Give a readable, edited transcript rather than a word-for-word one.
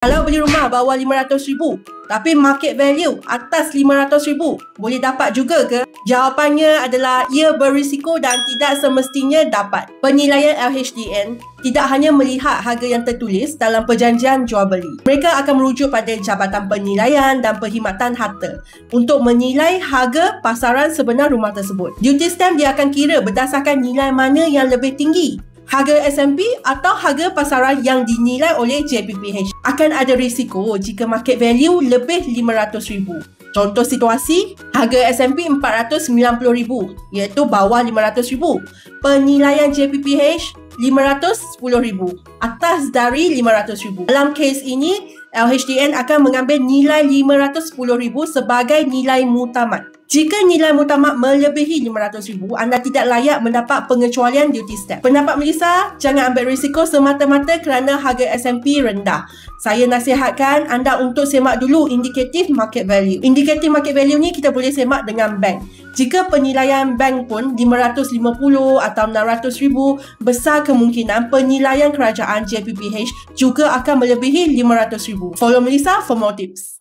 Kalau beli rumah bawah RM500,000 tapi market value atas RM500,000, boleh dapat juga ke? Jawapannya adalah ia berisiko dan tidak semestinya dapat. Penilaian LHDN tidak hanya melihat harga yang tertulis dalam perjanjian jual beli. Mereka akan merujuk pada Jabatan Penilaian dan Perkhidmatan Harta untuk menilai harga pasaran sebenar rumah tersebut. Duty stamp dia akan kira berdasarkan nilai mana yang lebih tinggi, harga SMP atau harga pasaran yang dinilai oleh JPPH. Akan ada risiko jika market value lebih RM500,000. Contoh situasi, harga SMP RM490,000 iaitu bawah RM500,000. Penilaian JPPH RM510,000 atas dari RM500,000. Dalam kes ini, LHDN akan mengambil nilai RM510,000 sebagai nilai muktamad. Jika nilai muktamad melebihi RM500,000, anda tidak layak mendapat pengecualian duty stamp. Pendapat Melissa, jangan ambil risiko semata-mata kerana harga SMP rendah. Saya nasihatkan anda untuk semak dulu indikatif market value. Indikatif market value ni kita boleh semak dengan bank. Jika penilaian bank pun RM550 atau RM600,000, besar kemungkinan penilaian kerajaan JPPH juga akan melebihi RM500,000. Follow Melissa for more tips.